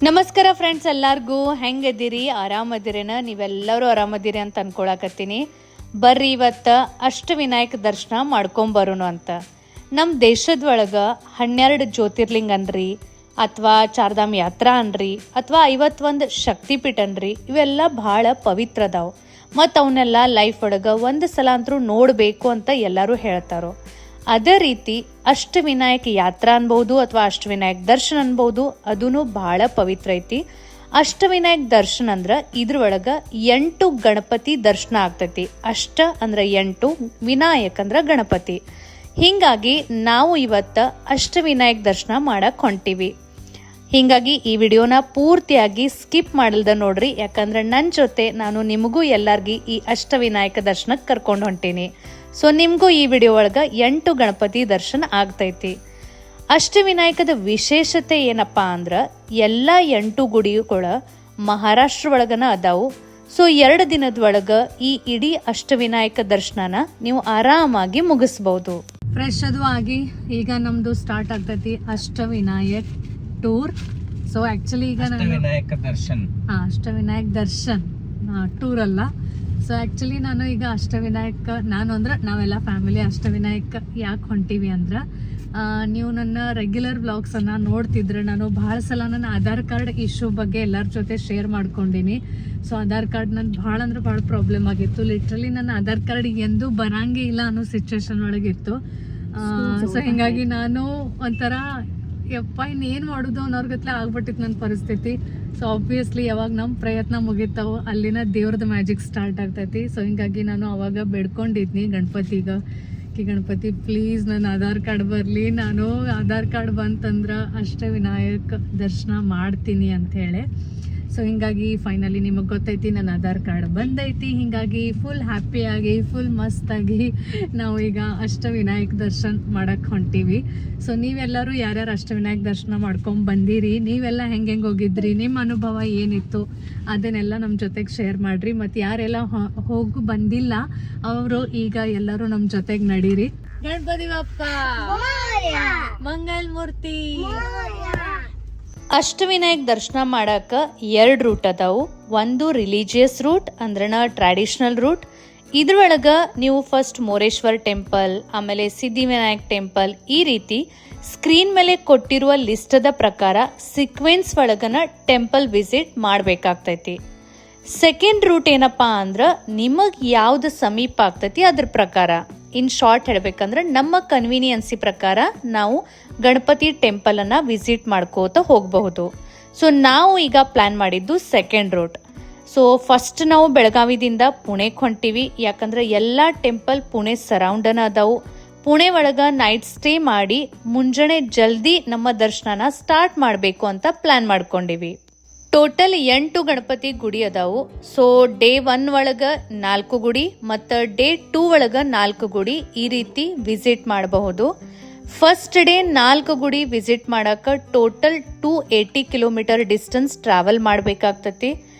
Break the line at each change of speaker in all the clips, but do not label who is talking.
ನಮಸ್ಕಾರ ಫ್ರೆಂಡ್ಸ್, ಎಲ್ಲರಿಗೂ ಹೆಂಗದಿರಿ? ಆರಾಮದಿರೇನ? ನೀವೆಲ್ಲರೂ ಆರಾಮದಿರಿ ಅಂತ ಅನ್ಕೊಳಕತ್ತೀನಿ. ಬರ್ರಿ ಇವತ್ತು ಅಷ್ಟವಿನಾಯಕ ದರ್ಶನ ಮಾಡ್ಕೊಂಬರೋನು ಅಂತ. ನಮ್ಮ ದೇಶದ ಒಳಗೆ 12 ಜ್ಯೋತಿರ್ಲಿಂಗ ಅನ್ರಿ, ಅಥವಾ ಚಾರ್ಧಾಮ್ ಯಾತ್ರಾ ಅನ್ರಿ, ಅಥವಾ 51 ಶಕ್ತಿಪೀಠ ಅನ್ರಿ, ಇವೆಲ್ಲ ಭಾಳ ಪವಿತ್ರ ಅದಾವು. ಮತ್ತು ಅವನ್ನೆಲ್ಲ ಲೈಫ್ ಒಳಗೆ ಒಂದು ಸಲ ಅಂತರೂ ನೋಡಬೇಕು ಅಂತ ಎಲ್ಲರೂ ಹೇಳ್ತಾರೋ. ಅದೇ ರೀತಿ ಅಷ್ಟವಿನಾಯಕ ಯಾತ್ರಾ ಅನ್ಬಹುದು ಅಥವಾ ಅಷ್ಟವಿನಾಯಕ ದರ್ಶನ ಅನ್ಬಹುದು, ಅದೂ ಬಹಳ ಪವಿತ್ರ ಐತಿ. ಅಷ್ಟವಿನಾಯಕ ದರ್ಶನ ಅಂದ್ರ ಇದ್ರೊಳಗ 8 ಗಣಪತಿ ದರ್ಶನ ಆಗ್ತೈತಿ. ಅಷ್ಟ ಅಂದ್ರ 8, ವಿನಾಯಕ್ ಅಂದ್ರ ಗಣಪತಿ. ಹಿಂಗಾಗಿ ನಾವು ಇವತ್ತ ಅಷ್ಟವಿನಾಯಕ ದರ್ಶನ ಮಾಡಕ್ ಹೊಂಟಿವಿ. ಹಿಂಗಾಗಿ ಈ ವಿಡಿಯೋನ ಪೂರ್ತಿಯಾಗಿ ಸ್ಕಿಪ್ ಮಾಡಲ್ದ ನೋಡ್ರಿ, ಯಾಕಂದ್ರೆ ನನ್ನ ಜೊತೆ ನಾನು ನಿಮಗೂ ಎಲ್ಲಾರ್ಗಿ ಈ ಅಷ್ಟವಿನಾಯಕ ದರ್ಶನಕ್ಕೆ ಕರ್ಕೊಂಡು ಹೊಂಟೀನಿ. ಸೊ ನಿಮಗೂ ಈ ವಿಡಿಯೋ ಒಳಗೆ 8 ಗಣಪತಿ ದರ್ಶನ ಆಗ್ತೈತಿ. ಅಷ್ಟವಿನಾಯಕದ ವಿಶೇಷತೆ ಏನಪ್ಪಾ ಅಂದ್ರೆ ಎಲ್ಲ 8 ಗುಡಿಗಳು ಮಹಾರಾಷ್ಟ್ರ ಒಳಗನ ಅದಾವು. ಸೊ 2 ದಿನದ ಒಳಗೆ ಈ ಇಡೀ ಅಷ್ಟವಿನಾಯಕ ದರ್ಶನನ ನೀವು ಆರಾಮಾಗಿ ಮುಗಿಸ್ಬಹುದು. ಫ್ರೆಶ್ ಅದು ಆಗಿ ಈಗ ನಮ್ದು ಸ್ಟಾರ್ಟ್ ಆಗ್ತೈತಿ ಅಷ್ಟವಿನಾಯಕ್ ಟೂರ್. ಸೊ ಆಕ್ಚುಲಿ ಈಗ
ಅಷ್ಟವಿನಾಯಕ ದರ್ಶನ್
ಅಷ್ಟವಿನಾಯಕ್ ದರ್ಶನ್ ಟೂರ್ ಅಲ್ಲ. ಸೊ ಆ್ಯಕ್ಚುಲಿ ನಾನು ಈಗ ಅಷ್ಟವಿನಾಯಕ ನಾವೆಲ್ಲ ಫ್ಯಾಮಿಲಿ ಅಷ್ಟವಿನಾಯಕ ಯಾಕೆ ಹೊಂಟೀವಿ ಅಂದ್ರೆ, ನೀವು ನನ್ನ ರೆಗ್ಯುಲರ್ ವ್ಲಾಗ್ಸನ್ನು ನೋಡ್ತಿದ್ರೆ ನಾನು ಭಾಳ ಸಲ ನನ್ನ ಆಧಾರ್ ಕಾರ್ಡ್ ಇಶ್ಯೂ ಬಗ್ಗೆ ಎಲ್ಲರ ಜೊತೆ ಶೇರ್ ಮಾಡ್ಕೊಂಡಿನಿ. ಸೊ ಆಧಾರ್ ಕಾರ್ಡ್ ನನ್ನ ಭಾಳ ಪ್ರಾಬ್ಲಮ್ ಆಗಿತ್ತು. ಲಿಟ್ರಲಿ ನನ್ನ ಆಧಾರ್ ಕಾರ್ಡ್ ಎಂದೂ ಬರಂಗೇ ಇಲ್ಲ ಅನ್ನೋ ಸಿಚುವೇಶನ್ ಒಳಗಿತ್ತು. ಸೊ ಹಿಂಗಾಗಿ ನಾನು ಒಂಥರ ಯಪ್ಪ ಇನ್ನೇನು ಮಾಡೋದು ಅನ್ನೋರ್ಗತ್ಲೆ ಆಗ್ಬಿಟ್ಟಿತ್ತು ನನ್ನ ಪರಿಸ್ಥಿತಿ. ಸೊ ಆಬ್ವಿಯಸ್ಲಿ ಯಾವಾಗ ನಮ್ಮ ಪ್ರಯತ್ನ ಮುಗಿತಾವೋ ಅಲ್ಲಿನ ದೇವ್ರದ್ದು ಮ್ಯಾಜಿಕ್ ಸ್ಟಾರ್ಟ್ ಆಗ್ತೈತಿ. ಸೊ ಹಿಂಗಾಗಿ ನಾನು ಅವಾಗ ಬೇಡ್ಕೊಂಡಿದ್ನಿ ಗಣಪತಿ ಪ್ಲೀಸ್ ನನ್ನ ಆಧಾರ್ ಕಾರ್ಡ್ ಬರಲಿ, ನಾನು ಆಧಾರ್ ಕಾರ್ಡ್ ಬಂತಂದ್ರೆ ಅಷ್ಟವಿನಾಯಕ ದರ್ಶನ ಮಾಡ್ತೀನಿ ಅಂಥೇಳಿ. ಸೊ ಹಿಂಗಾಗಿ ಫೈನಲಿ ನಿಮಗೆ ಗೊತ್ತೈತಿ ನನ್ನ ಆಧಾರ್ ಕಾರ್ಡ್ ಬಂದೈತಿ. ಹಿಂಗಾಗಿ ಫುಲ್ ಹ್ಯಾಪಿಯಾಗಿ ಫುಲ್ ಮಸ್ತಾಗಿ ನಾವು ಈಗ ಅಷ್ಟವಿನಾಯಕ ದರ್ಶನ ಮಾಡಕ್ಕೆ ಹೊಂಟೀವಿ. ಸೊ ನೀವೆಲ್ಲರೂ ಯಾರ್ಯಾರು ಅಷ್ಟವಿನಾಯಕ ದರ್ಶನ ಮಾಡ್ಕೊಂಡು ಬಂದಿರಿ, ನೀವೆಲ್ಲ ಹೆಂಗೆ ಹೋಗಿದ್ರಿ, ನಿಮ್ಮ ಅನುಭವ ಏನಿತ್ತು ಅದನ್ನೆಲ್ಲ ನಮ್ಮ ಜೊತೆಗೆ ಶೇರ್ ಮಾಡಿರಿ. ಮತ್ತು ಯಾರೆಲ್ಲ ಹೋಗಿ ಬಂದಿಲ್ಲ ಅವರು ಈಗ ಎಲ್ಲರೂ ನಮ್ಮ ಜೊತೆಗೆ ನಡೀರಿ. ಗಣಪತಿ ಬಪ್ಪ ಮಂಗಲ್ ಮೂರ್ತಿ. ಅಷ್ಟವಿನಾಯಕ ದರ್ಶನ ಮಾಡಕ್ಕೆ 2 ರೂಟ್ ಅದಾವು. ಒಂದು ರಿಲಿಜಿಯಸ್ ರೂಟ್ ಅಂದ್ರನ ಟ್ರ್ಯಾಡಿಷನಲ್ ರೂಟ್. ಇದ್ರೊಳಗೆ ನೀವು ಫಸ್ಟ್ ಮೋರೇಶ್ವರ್ ಟೆಂಪಲ್, ಆಮೇಲೆ ಸಿದ್ಧಿವಿನಾಯಕ್ ಟೆಂಪಲ್, ಈ ರೀತಿ ಸ್ಕ್ರೀನ್ ಮೇಲೆ ಕೊಟ್ಟಿರುವ ಲಿಸ್ಟದ ಪ್ರಕಾರ ಸೀಕ್ವೆನ್ಸ್ ಒಳಗನ ಟೆಂಪಲ್ ವಿಸಿಟ್ ಮಾಡಬೇಕಾಗ್ತೈತಿ. ಸೆಕೆಂಡ್ ರೂಟ್ ಏನಪ್ಪಾ ಅಂದ್ರೆ ನಿಮಗೆ ಯಾವ್ದು ಸಮೀಪ ಆಗ್ತೈತಿ ಅದ್ರ ಪ್ರಕಾರ. ಇನ್ ಶಾರ್ಟ್ ಹೇಳ್ಬೇಕಂದ್ರೆ ನಮ್ಮ ಕನ್ವೀನಿಯನ್ಸಿ ಪ್ರಕಾರ ನಾವು ಗಣಪತಿ ಟೆಂಪಲನ್ನು ವಿಸಿಟ್ ಮಾಡ್ಕೋತ ಹೋಗಬಹುದು. ಸೊ ನಾವು ಈಗ ಪ್ಲ್ಯಾನ್ ಮಾಡಿದ್ದು ಸೆಕೆಂಡ್ ರೂಟ್. ಸೊ ಫಸ್ಟ್ ನಾವು ಬೆಳಗಾವಿದಿಂದ ಪುಣೆಗೆ ಹೊಂಟೀವಿ. ಯಾಕಂದ್ರೆ ಎಲ್ಲ ಟೆಂಪಲ್ ಪುಣೆ ಸರೌಂಡನ ಅದಾವು. ಪುಣೆ ಒಳಗೆ ನೈಟ್ ಸ್ಟೇ ಮಾಡಿ ಮುಂಜಾನೆ ಜಲ್ದಿ ನಮ್ಮ ದರ್ಶನನ ಸ್ಟಾರ್ಟ್ ಮಾಡಬೇಕು ಅಂತ ಪ್ಲ್ಯಾನ್ ಮಾಡ್ಕೊಂಡಿವಿ. ಟೋಟಲ್ 8 ಗಣಪತಿ ಗುಡಿ ಅದಾವು. ಸೊ ಡೇ 1 ಒಳಗೆ 4 ಗುಡಿ ಮತ್ತು ಡೇ 2 ಒಳಗೆ 4 ಗುಡಿ ಈ ರೀತಿ ವಿಸಿಟ್ ಮಾಡಬಹುದು. ಫಸ್ಟ್ ಡೇ 4 ಗುಡಿ ವಿಸಿಟ್ ಮಾಡಕ್ಕೆ ಟೋಟಲ್ 280 ಕಿಲೋಮೀಟರ್ ಡಿಸ್ಟೆನ್ಸ್ ಟ್ರಾವೆಲ್ ಮಾಡಬೇಕಾಗ್ತತಿ.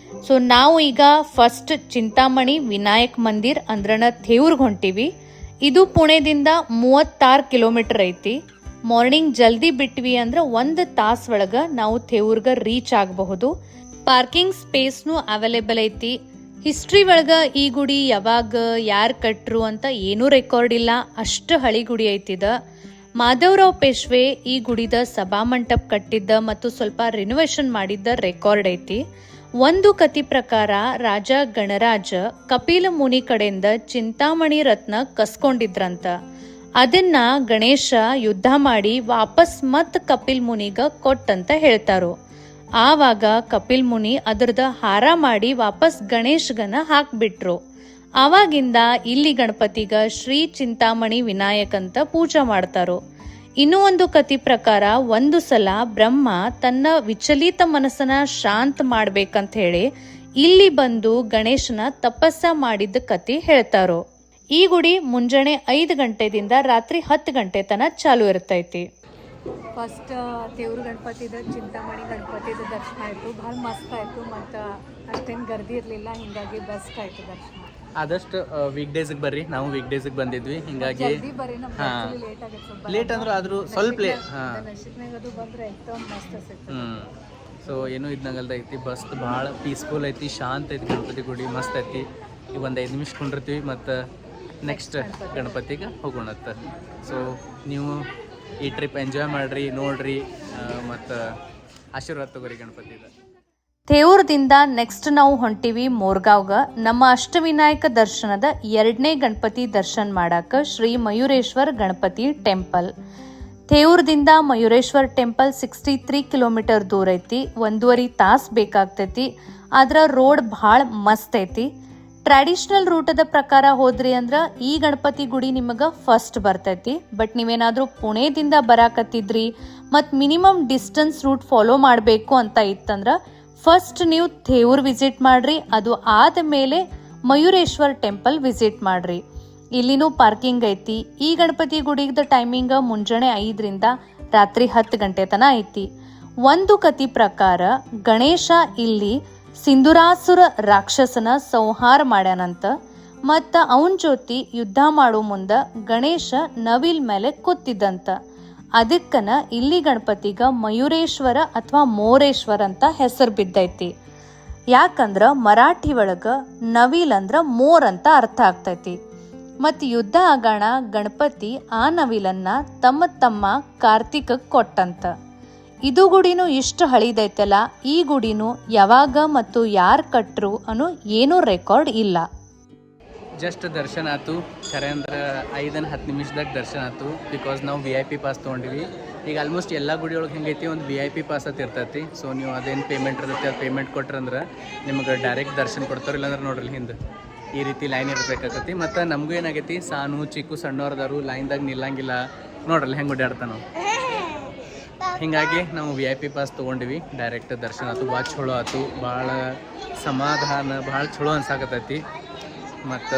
ಸೊ ನಾವು ಈಗ ಫಸ್ಟ್ ಚಿಂತಾಮಣಿ ವಿನಾಯಕ್ ಮಂದಿರ್ ಅಂದ್ರನ ಥೇವ್ರಿಗೆ ಹೊಂಟೀವಿ. ಇದು ಪುಣೆದಿಂದ 36 ಕಿಲೋಮೀಟರ್ ಐತಿ. ಮಾರ್ನಿಂಗ್ ಜಲ್ದಿ ಬಿಟ್ವಿ ಅಂದ್ರೆ 1 ತಾಸು ಒಳಗೆ ನಾವು ಥೇವ್ರಿಗೆ ರೀಚ್ ಆಗಬಹುದು. ಪಾರ್ಕಿಂಗ್ ಸ್ಪೇಸ್ನು ಅವೈಲೇಬಲ್ ಐತಿ. ಹಿಸ್ಟ್ರಿ ಒಳಗೆ ಈ ಗುಡಿ ಯಾವಾಗ ಯಾರು ಕಟ್ರು ಅಂತ ಏನೂ ರೆಕಾರ್ಡ್ ಇಲ್ಲ, ಅಷ್ಟು ಹಳಿ ಗುಡಿ ಐತಿದ. ಮಾಧವರಾವ್ ಪೇಶ್ವೆ ಈ ಗುಡಿದ ಸಭಾಮಂಟಪ ಕಟ್ಟಿದ್ದ ಮತ್ತು ಸ್ವಲ್ಪ ರಿನೋವೇಷನ್ ಮಾಡಿದ್ದ ರೆಕಾರ್ಡ್ ಐತಿ. ಒಂದು ಕತಿ ಪ್ರಕಾರ ರಾಜ ಗಣರಾಜ ಕಪಿಲ ಮುನಿ ಕಡೆಯಿಂದ ಚಿಂತಾಮಣಿ ರತ್ನ ಕಸ್ಕೊಂಡಿದ್ರಂತ. ಅದನ್ನ ಗಣೇಶ ಯುದ್ಧ ಮಾಡಿ ವಾಪಸ್ ಮತ್ ಕಪಿಲ್ ಮುನಿಗ ಕೊಟ್ಟಂತ ಹೇಳ್ತಾರೋ. ಆವಾಗ ಕಪಿಲ್ ಮುನಿ ಅದರದ ಹಾರ ಮಾಡಿ ವಾಪಸ್ ಗಣೇಶ್ಗನ ಹಾಕ್ಬಿಟ್ರು. ಆವಾಗಿಂದ ಇಲ್ಲಿ ಗಣಪತಿಗ ಶ್ರೀ ಚಿಂತಾಮಣಿ ವಿನಾಯಕ್ ಅಂತ ಪೂಜಾ ಮಾಡ್ತಾರೋ. ಇನ್ನೂ ಒಂದು ಕತಿ ಪ್ರಕಾರ ಒಂದು ಸಲ ಬ್ರಹ್ಮ ತನ್ನ ವಿಚಲಿತ ಮನಸ್ಸನ್ನ ಶಾಂತ ಮಾಡ್ಬೇಕಂತ ಹೇಳಿ ಇಲ್ಲಿ ಬಂದು ಗಣೇಶನ ತಪಸ್ಸ ಮಾಡಿದ್ದ ಕತಿ ಹೇಳ್ತಾರೋ. ಈ ಗುಡಿ ಮುಂಜಾನೆ 5 ಗಂಟೆದಿಂದ ರಾತ್ರಿ 10 ಗಂಟೆ ತನಕ ಚಾಲು ಇರ್ತೈತಿ. ಫಸ್ಟ್ ದೇವ್ರ ಗಣಪತಿದ ಚಿಂತಾಮಣಿ ಗಣಪತಿದ ದರ್ಶನ ಆಯಿತು. ಭಾಳ ಮಸ್ತ್ ಆಯಿತು ಮತ್ತು ಅಷ್ಟೇನು ಗರ್ದಿ ಇರಲಿಲ್ಲ. ಹಿಂಗಾಗಿ ಬೆಸ್ಟ್ ಆಯಿತು ದರ್ಶನ.
ಆದಷ್ಟು ವೀಕ್ ಡೇಸಿಗೆ ಬರ್ರಿ. ನಾವು ವೀಕ್ ಡೇಸಿಗೆ ಬಂದಿದ್ವಿ, ಹಿಂಗಾಗಿ ಲೇಟ್ ಅಂದ್ರೆ ಆದರೂ ಸ್ವಲ್ಪ
ಬಂದರೆ ಮಸ್ತ್ ಸಿಗ್ತದೆ.
ಸೊ ಏನೂ ಇದ್ದಂಗಲ್ದ ಐತಿ. ಬಸ್ ಭಾಳ ಪೀಸ್ಫುಲ್ ಐತಿ, ಶಾಂತ ಐತಿ. ಗಣಪತಿ ಗುಡಿ ಮಸ್ತ್ ಐತಿ. ಈಗ ಒಂದು 5 ನಿಮಿಷ ಕುಂಡಿರ್ತೀವಿ ಮತ್ತು ನೆಕ್ಸ್ಟ್ ಗಣಪತಿಗೆ ಹೋಗೋಣತ್ತ. ಸೊ ನೀವು ಈ ಟ್ರಿಪ್ ಎಂಜಾಯ್ ಮಾಡಿರಿ, ನೋಡಿರಿ ಮತ್ತು ಆಶೀರ್ವಾದ ತಗೋರಿ ಗಣಪತಿದ.
ಥೇವೂರದಿಂದ ನೆಕ್ಸ್ಟ್ ನಾವು ಹೊಂಟಿವಿ ಮೋರ್ಗಾವ್ಗ. ನಮ್ಮ ಅಷ್ಟವಿನಾಯಕ ದರ್ಶನದ 2ನೇ ಗಣಪತಿ ದರ್ಶನ ಮಾಡಾಕ ಶ್ರೀ ಮಯೂರೇಶ್ವರ್ ಗಣಪತಿ ಟೆಂಪಲ್. ಥೇವೂರದಿಂದ ಮಯೂರೇಶ್ವರ್ ಟೆಂಪಲ್ 63 ಕಿಲೋಮೀಟರ್ ದೂರ ಐತಿ. 1.5 ತಾಸು ಬೇಕಾಗ್ತೈತಿ. ಆದ್ರ ರೋಡ್ ಭಾಳ ಮಸ್ತ್ ಐತಿ. ಟ್ರ್ಯಾಡಿಷನಲ್ ರೂಟದ ಪ್ರಕಾರ ಹೋದ್ರಿ ಅಂದ್ರ ಈ ಗಣಪತಿ ಗುಡಿ ನಿಮಗೆ ಫಸ್ಟ್ ಬರ್ತೈತಿ. ಬಟ್ ನೀವೇನಾದ್ರೂ ಪುಣೆದಿಂದ ಬರಾಕತ್ತಿದ್ರಿ ಮತ್ತು ಮಿನಿಮಮ್ ಡಿಸ್ಟೆನ್ಸ್ ರೂಟ್ ಫಾಲೋ ಮಾಡಬೇಕು ಅಂತ ಇತ್ತಂದ್ರ ಫಸ್ಟ್ ನೀವು ಥೇವೂರ್ ವಿಸಿಟ್ ಮಾಡ್ರಿ. ಅದು ಆದ ಮೇಲೆ ಮಯೂರೇಶ್ವರ್ ಟೆಂಪಲ್ ವಿಸಿಟ್ ಮಾಡ್ರಿ. ಇಲ್ಲಿನೂ ಪಾರ್ಕಿಂಗ್ ಐತಿ. ಈ ಗಣಪತಿ ಗುಡಿದ ಟೈಮಿಂಗ್ ಮುಂಜಾನೆ 5ರಿಂದ ರಾತ್ರಿ 10 ಗಂಟೆ ತನ ಐತಿ. ಒಂದು ಕತಿ ಪ್ರಕಾರ ಗಣೇಶ ಇಲ್ಲಿ ಸಿಂಧುರಾಸುರ ರಾಕ್ಷಸನ ಸಂಹಾರ ಮಾಡ್ಯಾನಂತ. ಮತ್ತು ಅವನ ಜೊತೆ ಯುದ್ಧ ಮಾಡೋ ಮುಂದೆ ಗಣೇಶ ನವಿಲ್ ಮೇಲೆ ಕೂತಿದ್ದಂತ. ಅದಕ್ಕನ ಇಲ್ಲಿ ಗಣಪತಿಗ ಮಯೂರೇಶ್ವರ ಅಥವಾ ಮೋರೇಶ್ವರ ಅಂತ ಹೆಸರು ಬಿದ್ದೈತಿ. ಯಾಕಂದ್ರ ಮರಾಠಿ ಒಳಗ ನವಿಲ್ ಅಂದ್ರ ಮೋರ್ ಅಂತ ಅರ್ಥ ಆಗ್ತೈತಿ. ಮತ್ತು ಯುದ್ಧ ಆಗಾಣ ಗಣಪತಿ ಆ ನವಿಲನ್ನ ತಮ್ಮ ಕಾರ್ತಿಕಕ್ಕೆ ಕೊಟ್ಟಂತ. ಇದು ಗುಡಿನೂ ಇಷ್ಟು ಹಳಿದೈತಲ್ಲ, ಈ ಗುಡಿನೂ ಯಾವಾಗ ಮತ್ತು ಯಾರು ಕಟ್ರು ಅನ್ನೋ ಏನೂ ರೆಕಾರ್ಡ್ ಇಲ್ಲ.
ಜಸ್ಟ್ ದರ್ಶನ ಆಯ್ತು. ಖರೆ ಅಂದ್ರೆ 5-10 ನಿಮಿಷದಾಗ ದರ್ಶನ ಆಯ್ತು. ಬಿಕಾಸ್ ನಾವು VIP ಪಾಸ್ ತೊಗೊಂಡಿವಿ. ಈಗ ಆಲ್ಮೋಸ್ಟ್ ಎಲ್ಲ ಗುಡಿಯೊಳಗೆ ಹೆಂಗೈತಿ, ಒಂದು VIP ಪಾಸ್ ಅಂತ ಇರ್ತೈತಿ. ಸೊ ನೀವು ಅದೇನು ಪೇಮೆಂಟ್ ಇರ್ತೈತಿ, ಅದು ಪೇಮೆಂಟ್ ಕೊಟ್ರಂದ್ರೆ ನಿಮ್ಗೆ ಡೈರೆಕ್ಟ್ ದರ್ಶನ ಕೊಡ್ತಾರೆ. ಇಲ್ಲಾಂದ್ರೆ ನೋಡ್ರಿ ಹಿಂದೆ ಈ ರೀತಿ ಲೈನ್ ಇರಬೇಕಾಗತ್ತಿ. ಮತ್ತು ನಮಗೂ ಏನಾಗೈತಿ, ಸಾನು ಚಿಕ್ಕು ಸಣ್ಣವ್ರದಾರು ಲೈನ್ದಾಗ ನಿಲ್ಲಂಗಿಲ್ಲ. ನೋಡ್ರಲ್ಲ ಹೆಂಗೆ ಓಡಾಡ್ತಾನೋ. ಹೀಗಾಗಿ ನಾವು VIP ಪಾಸ್ ತೊಗೊಂಡಿವಿ. ಡೈರೆಕ್ಟ್ ದರ್ಶನ ಆಯ್ತು. ಭಾಳ ಚಲೋ ಆಯ್ತು. ಭಾಳ ಸಮಾಧಾನ, ಭಾಳ ಚಲೋ ಅನ್ಸಾಕತ್ತೈತಿ. ಮತ್ತು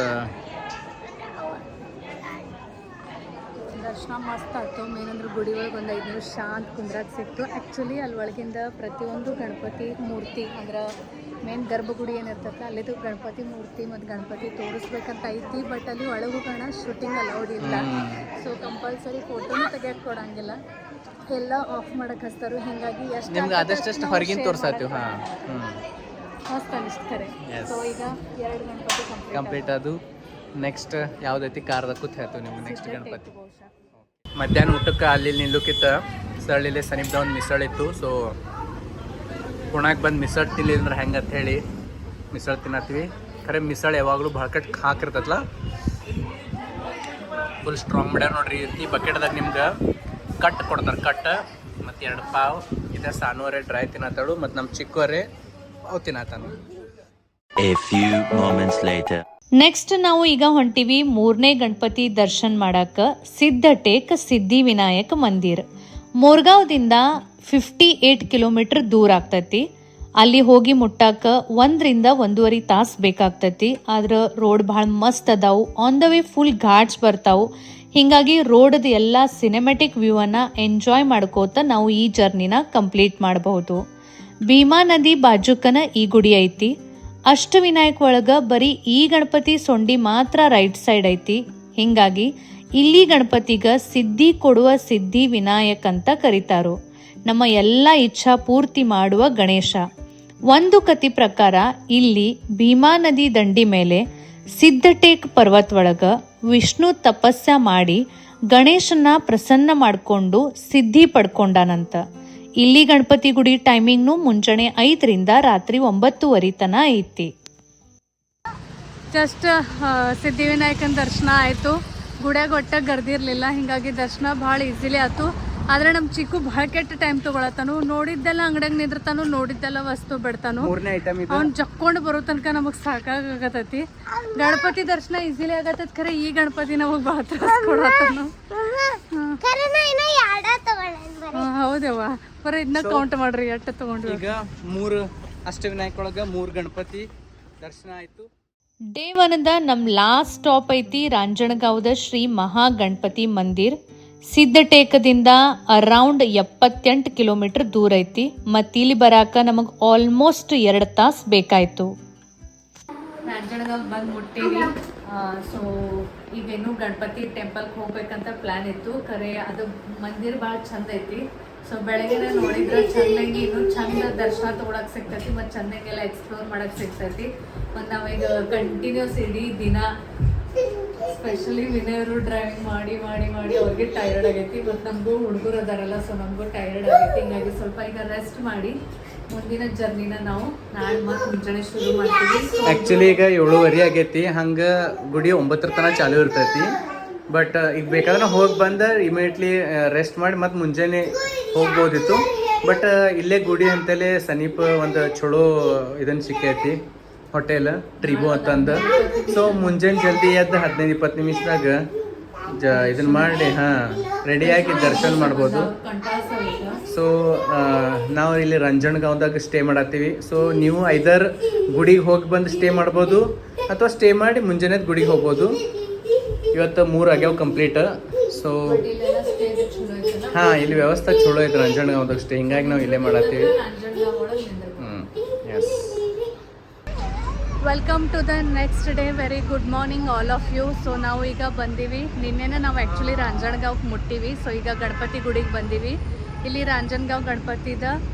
ದರ್ಶನ ಮಸ್ತ್ ಆಯ್ತು. ಮೇನಂದ್ರೆ ಗುಡಿ ಒಳಗೆ ಒಂದು 5 ನಿಮಿಷ ಶಾಂತ ಕುಂದ್ರಾಗ ಸಿಕ್ತು. ಆ್ಯಕ್ಚುಲಿ ಅಲ್ಲಿ ಒಳಗಿಂದ ಪ್ರತಿಯೊಂದು ಗಣಪತಿ ಮೂರ್ತಿ ಅಂದ್ರೆ ಮೇನ್ ಗರ್ಭಗುಡಿ ಏನಿರ್ತೈತೆ ಅಲ್ಲಿದು ಗಣಪತಿ ಮೂರ್ತಿ ಮತ್ತು ಗಣಪತಿ ತೋರಿಸ್ಬೇಕಂತ ಐತಿ. ಬಟ್ ಅಲ್ಲಿ ಒಳಗೂ ಕಾಣ ಶೂಟಿಂಗ್ ಅಲೌಡ್ ಇಲ್ಲ. ಸೊ ಕಂಪಲ್ಸರಿ ಫೋಟೋನು ತೆಗಿಯಕ್ಕೆ ಕೊಡಂಗಿಲ್ಲ, ಎಲ್ಲ ಆಫ್ ಮಾಡಕ್ಕೆ ಹಚ್ತಾರೆ. ಹೀಗಾಗಿ ಎಷ್ಟು
ನಿಮ್ಗೆ ಆದಷ್ಟು ಹೊರಗಿನ ತೋರಿಸಾತೀವಿ. ಹಾಂ
ಮಸ್ತ್ ಅನಿಸ್ತು ಖರೆ. ಸೊ ಈಗ 2 ಗಣಪತಿ
ಕಂಪ್ಲೀಟ್ ಅದು. ನೆಕ್ಸ್ಟ್ ಯಾವುದೈತಿ ಕಾರ್ದಾಗ ಕೂತ್ ಹೇಳ್ತೀವಿ ನಿಮ್ಗೆ ನೆಕ್ಸ್ಟ್ ಗಣಪತಿ. ಮಧ್ಯಾಹ್ನ ಊಟಕ್ಕೆ ಅಲ್ಲಿ ನಿಲ್ಲುಕಿತ್ತ ಸರಳಿಲೆ ಸನಿಪ್ದ ಒಂದು ಮಿಸಳು ಇತ್ತು. ಸೊ ಪುಣಾಕ್ ಬಂದು ಮಿಸಳು ತಿನ್ಲಿ ಅಂದ್ರೆ ಹೆಂಗೆ ಅಂತ ಹೇಳಿ ಮಿಸಳು ತಿನ್ನತ್ತೀವಿ. ಖರೆ ಮಿಸಳು ಯಾವಾಗಲೂ ಭಾಳ ಕಟ್ ಹಾಕಿರ್ತೈತಲ್ಲ, ಫುಲ್ ಸ್ಟ್ರಾಂಗ್ ಮಾಡ್ಯಾರ ನೋಡ್ರಿ. ಈ ಬಕೆಟ್ದಾಗ ನಿಮ್ಗೆ ಕಟ್ ಕೊಡ್ತಾರೆ. ಕಟ್ ಮತ್ತು 2 ಪಾವ್. ಇದೆ ಸಾನುವರೆ ಡ್ರೈ ತಿನ್ನತ್ತಾಳು ಮತ್ತು ನಮ್ಮ ಚಿಕ್ಕವರೇ ಅವು ತಿನ್ನತ್ತಾನು.
ನೆಕ್ಸ್ಟ್ ನಾವು ಈಗ ಹೊಂಟಿವಿ 3ನೇ ಗಣಪತಿ ದರ್ಶನ್ ಮಾಡಾಕ ಸಿದ್ಧಟೇಕ್ ಸಿದ್ಧಿವಿನಾಯಕ ಮಂದಿರ್. ಮೋರ್ಗಾವ್ದಿಂದ 58 ಕಿಲೋಮೀಟರ್ ದೂರ ಆಗ್ತೈತಿ. ಅಲ್ಲಿ ಹೋಗಿ ಮುಟ್ಟಾಕ 1ರಿಂದ 1.5 ತಾಸು ಬೇಕಾಗ್ತೈತಿ. ಆದ್ರೆ ರೋಡ್ ಭಾಳ ಮಸ್ತ್ ಅದಾವು. On the way full Ghats ಬರ್ತಾವು. ಹೀಗಾಗಿ ರೋಡದ ಎಲ್ಲ ಸಿನೆಮ್ಯಾಟಿಕ್ ವ್ಯೂವನ್ನು ಎಂಜಾಯ್ ಮಾಡ್ಕೋತ ನಾವು ಈ ಜರ್ನಿನ ಕಂಪ್ಲೀಟ್ ಮಾಡಬಹುದು. ಭೀಮಾ ನದಿ ಬಾಜುಕನ ಈ ಗುಡಿ ಐತಿ. ಅಷ್ಟವಿನಾಯಕ ಒಳಗ ಬರೀ ಈ ಗಣಪತಿ ಸೊಂಡಿ ಮಾತ್ರ ರೈಟ್ ಸೈಡ್ ಐತಿ. ಹಿಂಗಾಗಿ ಇಲ್ಲಿ ಗಣಪತಿಗ ಸಿದ್ಧಿ ಕೊಡುವ ಸಿದ್ಧಿ ವಿನಾಯಕ್ ಅಂತ ಕರೀತಾರೋ. ನಮ್ಮ ಎಲ್ಲ ಇಚ್ಛಾ ಪೂರ್ತಿ ಮಾಡುವ ಗಣೇಶ. ಒಂದು ಕತಿ ಪ್ರಕಾರ ಇಲ್ಲಿ ಭೀಮಾ ನದಿ ದಂಡಿ ಮೇಲೆ ಸಿದ್ಧಟೇಕ್ ಪರ್ವತ ಒಳಗ ವಿಷ್ಣು ತಪಸ್ಯ ಮಾಡಿ ಗಣೇಶನ ಪ್ರಸನ್ನ ಮಾಡಿಕೊಂಡು ಸಿದ್ಧಿ ಪಡ್ಕೊಂಡಾನಂತ. ಇಲ್ಲಿ ಗಣಪತಿ ಗುಡಿ ಟೈಮಿಂಗ್ನು ಮುಂಜಾನೆ 5ರಿಂದ ರಾತ್ರಿ 9:30 ತನ ಐತಿ. ಜಸ್ಟ್ ಸಿದ್ಧಿವಿನಾಯಕನ ದರ್ಶನ ಆಯಿತು. ಗುಡಿಯಾಗ ಒಟ್ಟ ಗರ್ದಿರ್ಲಿಲ್ಲ, ಹಿಂಗಾಗಿ ದರ್ಶನ ಭಾಳ ಈಸಿಲಿ ಆಯ್ತು. ಆದ್ರೆ ನಮ್ಮ ಚಿಕ್ಕು ಭಾಳ ಕೆಟ್ಟ ಟೈಮ್ ತೊಗೊಳತಾನು. ನೋಡಿದ್ದೆಲ್ಲ ಅಂಗಡಿಯಾಗ ನಿಂದಿರ್ತಾನು, ನೋಡಿದ್ದೆಲ್ಲ ವಸ್ತು ಬಿಡ್ತಾನು. ಅವ್ನು ಜಕ್ಕೊಂಡು ಬರೋ ತನಕ ನಮಗೆ ಸಾಕಾಗತೈತಿ. ಗಣಪತಿ ದರ್ಶನ ಈಸಿಲಿ ಆಗತ್ತೈತಿ. ಖರೆ ಈ ಗಣಪತಿ ನಮಗೆ ಭಾಳ ತ್ರಾಸ ಕೊಡತ್ತಾನು. ಹೌದವ್ವ, ಬರೀ ಇದನ್ನ ಕೌಂಟ್ ಮಾಡ್ರಿ ಎಷ್ಟು ತಗೊಂಡ್ರಿ.
ಈಗ 3 ಅಷ್ಟವಿನಾಯಕ ಒಳಗೆ 3 ಗಣಪತಿ ದರ್ಶನ ಆಯ್ತು.
ಡೇ 1ದ ನಮ್ಮ ಲಾಸ್ಟ್ ಸ್ಟಾಪ್ ಐತಿ ರಾಂಜಣಗಾಂವದ ಶ್ರೀ ಮಹಾ ಗಣಪತಿ ಮಂದಿರ್. ಸಿದ್ಧಟೇಕದಿಂದ ಅರೌಂಡ್ 78 ಕಿಲೋಮೀಟರ್ ದೂರ ಐತಿ. ಮತ್ತು ಇಲ್ಲಿ ಬರಾಕ ನಮಗೆ ಆಲ್ಮೋಸ್ಟ್ 2 ತಾಸು ಬೇಕಾಯ್ತು. ರಾಂಜಣಗಾಂವ್ ಬಂದು ಮುಟ್ಟೀವಿ. ಸೊ ಈಗ ಇನ್ನೂ ಗಣಪತಿ ಟೆಂಪಲ್ಗೆ ಹೋಗ್ಬೇಕಂತ ಪ್ಲ್ಯಾನ್ ಇತ್ತು. ಖರೆ ಅದು ಮಂದಿರ ಭಾಳ ಚಂದ ಐತಿ. ಸೊ ಬೆಳಗ್ಗೆನೆ ನೋಡಿದ್ರೆ ಚಂದಂಗಿ ಇನ್ನು ಚಂದ ದರ್ಶನ ತಗೊಳಕ್ ಸಿಗ್ತೈತಿ ಮತ್ತು ಚಂದಂಗೆಲ್ಲ ಎಕ್ಸ್ಪ್ಲೋರ್ ಮಾಡಕ್ ಸಿಗ್ತೈತಿ. ಮತ್ತು ನಾವೀಗ ಕಂಟಿನ್ಯೂಸ್ ಇಡೀ ದಿನ ಸ್ಪೆಷಲಿ ವಿನಯರು ಡ್ರೈವಿಂಗ್ ಮಾಡಿ ಮಾಡಿ ಮಾಡಿ ಅವ್ರಿಗೆ ಟೈರ್ಡ್ ಆಗೈತಿ. ಮತ್ತು ನಮಗೂ ಹುಡುಗರು ಅದಾರಲ್ಲ, ಸೊ ನಮಗೂ ಟೈರ್ಡ್ ಆಗೈತಿ. ಹಿಂಗಾಗಿ ಸ್ವಲ್ಪ ಈಗ ರೆಸ್ಟ್ ಮಾಡಿ ಮುಂದಿನ ಜರ್ನಿನ ನಾವು ನಾಳೆ ಮತ್ತು ಮುಂಜಾನೆ ಶುರು ಮಾಡ್ತೀವಿ.
ಆ್ಯಕ್ಚುಲಿ ಈಗ 7:30 ಆಗೈತಿ, ಹಂಗೆ ಗುಡಿ 9 ತನಕ ಚಾಲು ಇರ್ತೈತಿ. ಬಟ್ ಈಗ ಬೇಕಾದ್ರೆ ಹೋಗಿ ಬಂದು ಇಮಿಡಿಯೇಟ್ಲಿ ರೆಸ್ಟ್ ಮಾಡಿ ಮತ್ತು ಮುಂಜಾನೆ ಹೋಗ್ಬೋದಿತ್ತು. ಬಟ್ ಇಲ್ಲೇ ಗುಡಿ ಅಂತಲೇ ಸಮೀಪ ಒಂದು ಚಲೋ ಇದನ್ನು ಸಿಕ್ಕೈತಿ, ಹೋಟೆಲ್ ಟ್ರಿಬು ಅಂತಂದು. ಸೊ ಮುಂಜಾನೆ ಜಲ್ದಿ ಎದ್ದು 15-20 ನಿಮಿಷದಾಗ ಇದನ್ನ ಮಾಡಿ ರೆಡಿಯಾಗಿ ದರ್ಶನ ಮಾಡ್ಬೋದು. ಸೊ ನಾವು ಇಲ್ಲಿ ರಂಜನಗಾಂವ್ದಾಗ ಸ್ಟೇ ಮಾಡತ್ತೀವಿ. ಸೊ ನೀವು ಐದರ್ ಗುಡಿಗೆ ಹೋಗಿ ಬಂದು ಸ್ಟೇ ಮಾಡ್ಬೋದು ಅಥವಾ ಸ್ಟೇ ಮಾಡಿ ಮುಂಜಾನೆ ಗುಡಿಗೆ ಹೋಗ್ಬೋದು. ಇವತ್ತು 3 ಆಗ್ಯಾವ ಕಂಪ್ಲೀಟ್. ಸೊ ಇಲ್ಲಿ ವ್ಯವಸ್ಥೆ ಚಲೋ ಐತೆ ರಂಜನಗಾಂವ್ದಾಗ ಸ್ಟೇ, ಹಿಂಗಾಗಿ ನಾವು ಇಲ್ಲೇ ಮಾಡತ್ತೀವಿ. Yes,
welcome to the next day. Very good morning all of you. So ನಾವು ಈಗ ಬಂದೀವಿ, ನಿನ್ನೆನೇ ನಾವು ಆ್ಯಕ್ಚುಲಿ ರಾಂಜನಗಾಂವ್ಗೆ ಮುಟ್ಟಿವಿ. ಸೊ ಈಗ ಗಣಪತಿ ಗುಡಿಗೆ ಬಂದೀವಿ. ಇಲ್ಲಿ ರಾಂಜನಗಾಂವ್ ಗಣಪತಿದ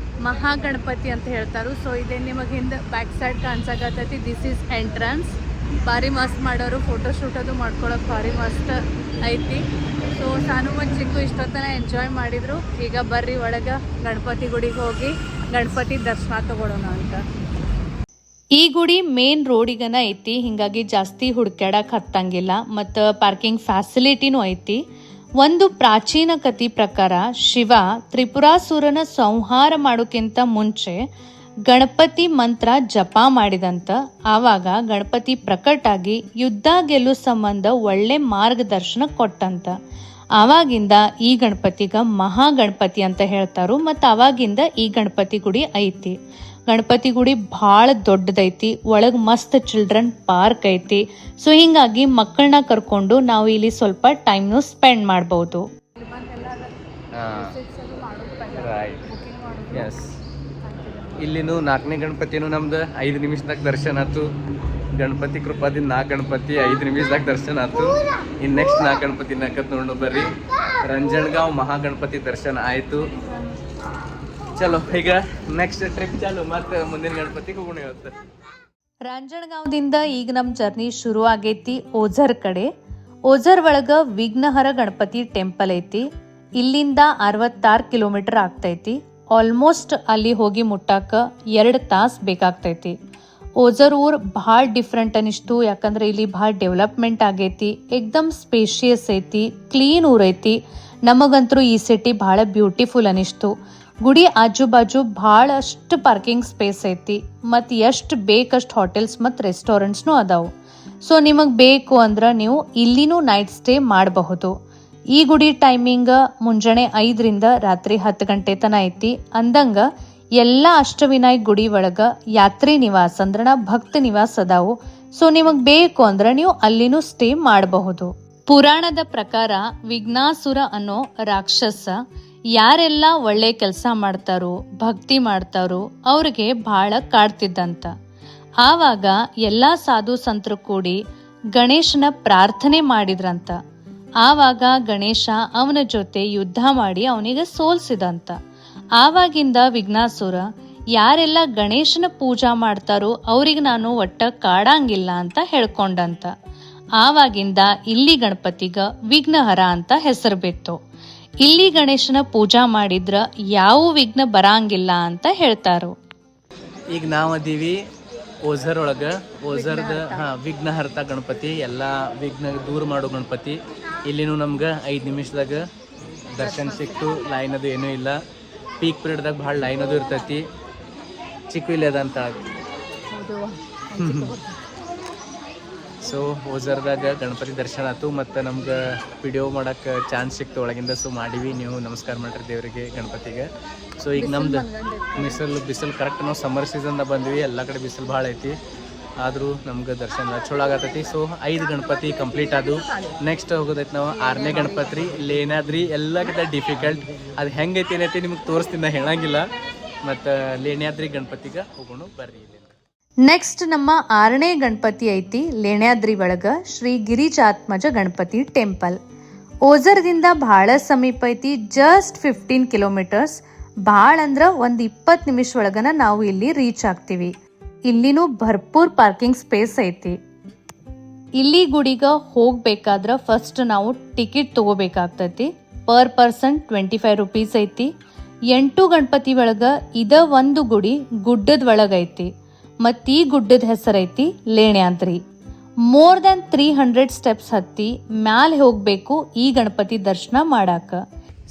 ಮಹಾಗಣಪತಿ ಅಂತ ಹೇಳ್ತಾರೆ. ಸೊ ಇದೇ ನಿಮಗೆ ಹಿಂದೆ ಬ್ಯಾಕ್ ಸೈಡ್ ಕಾಣಿಸಾಕತ್ತೈತಿ. This is entrance. ಭಾರಿ ಮಸ್ತ್ ಮಾಡೋರು, ಫೋಟೋ ಶೂಟ್ ಅದು ಮಾಡ್ಕೊಳಕ್ಕೆ ಭಾರಿ ಮಸ್ತ್ ಐತಿ. ಸೊ ನಾನು ಮತ್ತು ಚಿಕ್ಕು ಇಷ್ಟೊತ್ತನ ಎಂಜಾಯ್ ಮಾಡಿದರು. ಈಗ ಬರ್ರಿ ಒಳಗೆ ಗಣಪತಿ ಗುಡಿಗೆ ಹೋಗಿ ಗಣಪತಿ ದರ್ಶನ ತಗೊಳ್ಳೋಣ ಅಂತ. ಈ ಗುಡಿ ಮೇನ್ ರೋಡಿಗನ ಐತಿ, ಹಿಂಗಾಗಿ ಜಾಸ್ತಿ ಹುಡ್ಕ್ಯಾಡಕ್ಕೆ ಹತ್ತಂಗಿಲ್ಲ. ಮತ್ತು ಪಾರ್ಕಿಂಗ್ ಫ್ಯಾಸಿಲಿಟಿನೂ ಐತಿ. ಒಂದು ಪ್ರಾಚೀನ ಕಥೆ ಪ್ರಕಾರ ಶಿವ ತ್ರಿಪುರಾಸುರನ ಸಂಹಾರ ಮಾಡೋಕ್ಕಿಂತ ಮುಂಚೆ ಗಣಪತಿ ಮಂತ್ರ ಜಪ ಮಾಡಿದಂತ. ಆವಾಗ ಗಣಪತಿ ಪ್ರಕಟಾಗಿ ಯುದ್ಧ ಗೆಲ್ಲೋ ಸಂಬಂಧ ಒಳ್ಳೆ ಮಾರ್ಗದರ್ಶನ ಕೊಟ್ಟಂತ. ಆವಾಗಿಂದ ಈ ಗಣಪತಿಗ ಮಹಾಗಣಪತಿ ಅಂತ ಹೇಳ್ತಾರು. ಮತ್ತು ಆವಾಗಿಂದ ಈ ಗಣಪತಿ ಗುಡಿ ಐತಿ. ಗಣಪತಿ ಗುಡಿ ಭಾಳ ದೊಡ್ಡದೈತಿ. ಒಳಗೆ ಮಸ್ತ್ ಚಿಲ್ಡ್ರನ್ ಪಾರ್ಕ್ ಐತಿ. ಸೊ ಹಿಂಗಾಗಿ ಮಕ್ಕಳನ್ನ ಕರ್ಕೊಂಡು ನಾವು ಇಲ್ಲಿ ಸ್ವಲ್ಪ ಟೈಮ್ನು ಸ್ಪೆಂಡ್ ಮಾಡ್ಬೋದು.
ಎಸ್, ಇಲ್ಲಿನೂ 4ನೇ ಗಣಪತಿನೂ ನಮ್ದು 5 ನಿಮಿಷದಾಗ ದರ್ಶನ ಆಯ್ತು. ಗಣಪತಿ ಕೃಪಾದಿಂದ 4 ಗಣಪತಿ 5 ನಿಮಿಷದಾಗ ದರ್ಶನ ಆಯ್ತು. ಇನ್ನು ನೆಕ್ಸ್ಟ್ 4 ಗಣಪತಿ ನಾಕತ್ ನೋಡು ಬರ್ರಿ. ರಂಜನಗಾಂವ್ ಮಹಾಗಣಪತಿ ದರ್ಶನ ಆಯಿತು. ಚಲೋ, ಈಗ ನೆಕ್ಸ್ಟ್ ಟ್ರಿಪ್ ಚಾಲು, ಮತ್ತೆ ಮುಂದಿನ ಗಣಪತಿಗೆ ಹೋಗೋಣ. ಇವತ್ತು
ರಾಂಜನಗಾಂವ್ದಿಂದ ಈಗ ನಮ್ಮ ಜರ್ನಿ ಶುರು ಆಗೈತಿ ಓಝರ್ ಕಡೆ. ಓಝರ್ ಒಳಗೆ ವಿಘ್ನಹರ ಗಣಪತಿ ಟೆಂಪಲ್ ಐತಿ. ಇಲ್ಲಿಂದ 66 ಕಿಲೋಮೀಟರ್ ಆಗ್ತೈತಿ. ಆಲ್ಮೋಸ್ಟ್ ಅಲ್ಲಿ ಹೋಗಿ ಮುಟ್ಟಾಕ 2 ತಾಸು ಬೇಕಾಗ್ತೈತಿ. ಓಝರ್ ಊರ್ ಭಾಳ ಡಿಫ್ರೆಂಟ್ ಅನಿಸ್ತು, ಯಾಕಂದ್ರೆ ಇಲ್ಲಿ ಭಾಳ ಡೆವಲಪ್ಮೆಂಟ್ ಆಗೈತಿ. ಎಕ್ದಮ್ ಸ್ಪೇಷಿಯಸ್ ಐತಿ, ಕ್ಲೀನ್ ಊರ್ ಐತಿ. ನಮಗಂತರೂ ಈ ಸಿಟಿ ಭಾಳ ಬ್ಯೂಟಿಫುಲ್ ಅನಿಸ್ತು. ಗುಡಿ ಆಜು ಬಾಜು ಭಾಳಷ್ಟು ಪಾರ್ಕಿಂಗ್ ಸ್ಪೇಸ್ ಐತಿ. ಮತ್ತು ಎಷ್ಟು ಬೇಕಷ್ಟು ಹೋಟೆಲ್ಸ್ ಮತ್ತು ರೆಸ್ಟೋರೆಂಟ್ಸ್ನೂ ಅದಾವು. ಸೊ ನಿಮಗೆ ಬೇಕು ಅಂದ್ರೆ ನೀವು ಇಲ್ಲಿನೂ ನೈಟ್ ಸ್ಟೇ ಮಾಡಬಹುದು. ಈ ಗುಡಿ ಟೈಮಿಂಗ್ ಮುಂಜಾನೆ 5ರಿಂದ ರಾತ್ರಿ 10 ಗಂಟೆ ತನ ಐತಿ. ಅಂದಂಗ ಎಲ್ಲ ಅಷ್ಟವಿನಾಯಕ್ ಗುಡಿ ಒಳಗೆ ಯಾತ್ರಿ ನಿವಾಸ ಅಂದ್ರನ ಭಕ್ತ ನಿವಾಸ ಅದಾವು. ಸೊ ನಿಮಗೆ ಬೇಕು ಅಂದ್ರೆ ನೀವು ಅಲ್ಲಿನೂ ಸ್ಟೇ ಮಾಡಬಹುದು. ಪುರಾಣದ ಪ್ರಕಾರ ವಿಘ್ನಾಸುರ ಅನ್ನೋ ರಾಕ್ಷಸ ಯಾರೆಲ್ಲ ಒಳ್ಳೆ ಕೆಲಸ ಮಾಡ್ತಾರೋ, ಭಕ್ತಿ ಮಾಡ್ತಾರೋ ಅವ್ರಿಗೆ ಭಾಳ ಕಾಡ್ತಿದ್ದಂತ. ಆವಾಗ ಎಲ್ಲ ಸಾಧು ಸಂತರು ಕೂಡಿ ಗಣೇಶನ ಪ್ರಾರ್ಥನೆ ಮಾಡಿದ್ರಂತ. ಆವಾಗ ಗಣೇಶ ಅವನ ಜೊತೆ ಯುದ್ಧ ಮಾಡಿ ಅವನಿಗೆ ಸೋಲ್ಸಿದಂತ. ಆವಾಗಿಂದ ವಿಘ್ನಾಸುರ ಯಾರೆಲ್ಲ ಗಣೇಶನ ಪೂಜಾ ಮಾಡ್ತಾರೋ ಅವ್ರಿಗೆ ನಾನು ಒಟ್ಟ ಕಾಡಂಗಿಲ್ಲ ಅಂತ ಹೇಳ್ಕೊಂಡಂತ. ಆವಾಗಿಂದ ಇಲ್ಲಿ ಗಣಪತಿಗ ವಿಘ್ನಹರ ಅಂತ ಹೆಸರು ಬಿತ್ತು. ಇಲ್ಲಿ ಗಣೇಶನ ಪೂಜಾ ಮಾಡಿದ್ರ ಯಾವ ವಿಘ್ನ ಬರಂಗಿಲ್ಲ ಅಂತ ಹೇಳ್ತಾರೋ.
ಈಗ ನಾವು ಅದೀವಿ ಓಝರ್ ಒಳಗೆ. ಓಝರ್ದ ವಿಘ್ನಹರ್ತ ಗಣಪತಿ, ಎಲ್ಲ ವಿಘ್ನ ದೂರ ಮಾಡೋ ಗಣಪತಿ. ಇಲ್ಲಿನೂ ನಮ್ಗೆ 5 ನಿಮಿಷದಾಗ ದರ್ಶನ ಸಿಕ್ತು. ಲೈನ್ ಅದು ಏನೂ ಇಲ್ಲ. ಪೀಕ್ ಪೀರಿಯಡ್ದಾಗ ಭಾಳ ಲೈನ್ ಅದು ಇರ್ತೈತಿ. ಚಿಕ್ಕು ಇಲ್ಲ ಅದಂತ. ಸೊ ಓಝರ್ದಾಗ ಗಣಪತಿ ದರ್ಶನ ಆಯ್ತು. ಮತ್ತು ನಮ್ಗೆ ವಿಡಿಯೋ ಮಾಡೋಕ್ಕೆ ಚಾನ್ಸ್ ಸಿಕ್ತು ಒಳಗಿಂದ. ಸೊ ಮಾಡೀವಿ. ನೀವು ನಮಸ್ಕಾರ ಮಾಡಿರಿ ದೇವರಿಗೆ, ಗಣಪತಿಗೆ. ಸೊ ಈಗ ನಮ್ದು ಬಿಸಿಲು ಕರೆಕ್ಟ್ ನಾವು ಸಮ್ಮರ್ ಸೀಸನ್ದಾಗ ಬಂದ್ವಿ. ಎಲ್ಲ ಕಡೆ ಬಿಸಿಲು ಭಾಳ ಐತಿ. ಆದರೂ ನಮ್ಗೆ ದರ್ಶನ ಚಲೋ ಆಗತ್ತೈತಿ. ಸೊ 5 ಗಣಪತಿ ಕಂಪ್ಲೀಟ್ ಆದವು. ನೆಕ್ಸ್ಟ್ ಹೋಗೋದೈತಿ ನಾವು 6ನೇ ಗಣಪತಿ ಲೇನಾದ್ರಿ. ಎಲ್ಲಕ್ಕಿಂತ ಡಿಫಿಕಲ್ಟ್. ಅದು ಹೆಂಗೈತಿ ಏನೈತಿ ನಿಮ್ಗೆ ತೋರಿಸ್ತೀನಿ, ನಾ ಹೇಳಂಗಿಲ್ಲ. ಮತ್ತು ಲೇಣ್ಯಾದ್ರಿ ಗಣಪತಿಗೆ ಹೋಗೋಣ ಬರ್ರಿ.
ನೆಕ್ಸ್ಟ್ ನಮ್ಮ 6ನೇ ಗಣಪತಿ ಐತಿ ಲೇಣ್ಯಾದ್ರಿ ಒಳಗ ಶ್ರೀ ಗಿರಿಜಾತ್ಮಜ ಗಣಪತಿ ಟೆಂಪಲ್. ಓಜರ್ದಿಂದ ಭಾಳ ಸಮೀಪ ಐತಿ, ಜಸ್ಟ್ 15 ಕಿಲೋಮೀಟರ್ಸ್. ಭಾಳ ಅಂದ್ರೆ ಒಂದು 20 ನಿಮಿಷ ಒಳಗನ ನಾವು ಇಲ್ಲಿ ರೀಚ್ ಆಗ್ತೀವಿ. ಇಲ್ಲಿನೂ ಭರ್ಪೂರ್ ಪಾರ್ಕಿಂಗ್ ಸ್ಪೇಸ್ ಐತಿ. ಇಲ್ಲಿ ಗುಡಿಗ ಹೋಗ್ಬೇಕಾದ್ರೆ ಫಸ್ಟ್ ನಾವು ಟಿಕೆಟ್ ತಗೋಬೇಕಾಗ್ತೈತಿ. ಪರ್ ಪರ್ಸನ್ 25 ರೂಪೀಸ್ ಐತಿ. 8 ಗಣಪತಿ ಒಳಗ ಇದ ಒಂದು ಗುಡಿ ಗುಡ್ಡದ ಒಳಗೈತಿ. ಮತ್ತು ಈ ಗುಡ್ಡದ ಹೆಸರೈತಿ ಲೇಣ್ಯಾಂದ್ರಿ. ಮೋರ್ ದನ್ 300 ಸ್ಟೆಪ್ಸ್ ಹತ್ತಿ ಮ್ಯಾಲೆ ಹೋಗ್ಬೇಕು ಈ ಗಣಪತಿ ದರ್ಶನ ಮಾಡಾಕ.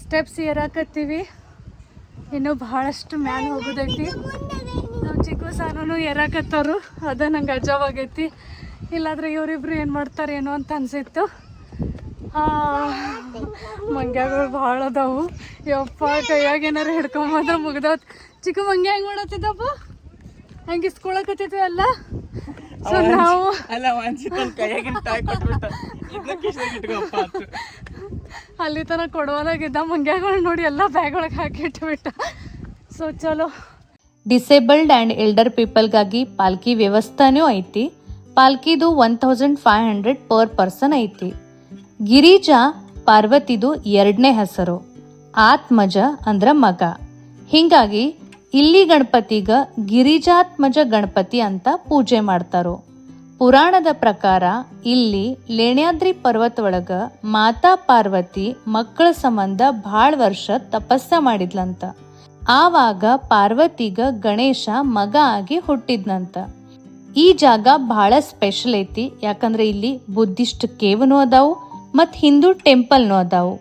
ಸ್ಟೆಪ್ಸ್ ಏರಾಕತ್ತೀವಿ, ಇನ್ನೂ ಬಹಳಷ್ಟು ಮ್ಯಾಲೆ ಹೋಗೋದೈತಿ. ನಾವು ಚಿಕ್ಕ ಸಾನು ಏರಾಕತ್ತಾರು, ಅದ ನಂಗೆ ಅಜಾವಾಗೈತಿ. ಇಲ್ಲಾದ್ರೆ ಇವರಿಬ್ರು ಏನು ಮಾಡ್ತಾರೇನೋ ಅಂತ ಅನ್ಸಿತ್ತು. ಮಂಗ್ಯಾಗಳು ಭಾಳ ಅದಾವು. ಯಪ್ಪ, ಕೈಯಾಗ ಏನಾರು ಹಿಡ್ಕೊಂಬಂದ್ರೆ ಮುಗ್ದವತ್ತು. ಚಿಕ್ಕ ಮಂಗ್ಯ ಹೆಂಗೆ ಮಾಡತ್ತಿದ್ದಪ್ಪ, ಹಂಗೆ ಇಸ್ಕೊಳಕತ್ತಿದ್ವಿ ಅಲ್ಲ. ಸೊ ನಾವು ಅಲ್ಲಿ ತನಕ ಕೊಡುವಾಲಾಗಿದ್ದ ಮಂಗ್ಯಾಗಳು ನೋಡಿ ಎಲ್ಲ ಬ್ಯಾಗ್ ಒಳಗೆ ಹಾಕಿ ಇಟ್ಬಿಟ್ಟ. ಸೊ ಚಲೋ. ಡಿಸೇಬಲ್ಡ್ ಆ್ಯಂಡ್ ಎಲ್ಡರ್ ಪೀಪಲ್ಗಾಗಿ ಪಾಲ್ಕಿ ವ್ಯವಸ್ಥೆನೂ ಐತಿ. ಪಾಲ್ಕಿದು 1500 ಪರ್ ಪರ್ಸನ್ ಐತಿ. ಗಿರಿಜಾ ಪಾರ್ವತಿದು 2ನೇ ಹೆಸರು. ಆತ್ಮಜ ಅಂದ್ರ ಮಗ. ಹಿಂಗಾಗಿ ಇಲ್ಲಿ ಗಣಪತಿಗ ಗಿರಿಜಾತ್ಮಜ ಗಣಪತಿ ಅಂತ ಪೂಜೆ ಮಾಡ್ತಾರೋ. ಪುರಾಣದ ಪ್ರಕಾರ ಇಲ್ಲಿ ಲೇಣ್ಯಾದ್ರಿ ಪರ್ವತ ಒಳಗ ಮಾತಾ ಪಾರ್ವತಿ ಮಕ್ಕಳ ಸಂಬಂಧ ಭಾಳ ವರ್ಷ ತಪಸ್ಸ ಮಾಡಿದ್ಲಂತ. ಆವಾಗ ಪಾರ್ವತಿಗ ಗಣೇಶ ಮಗ ಆಗಿ ಹುಟ್ಟಿದ್ನಂತ. ಈ ಜಾಗ ಬಹಳ ಸ್ಪೆಷಲ್ ಐತಿ, ಯಾಕಂದ್ರೆ ಇಲ್ಲಿ ಬುದ್ಧಿಸ್ಟ್ ಕೇವನು ಅದಾವು ಮತ್ತು ಹಿಂದೂ ಟೆಂಪಲ್ನು ಅದಾವು.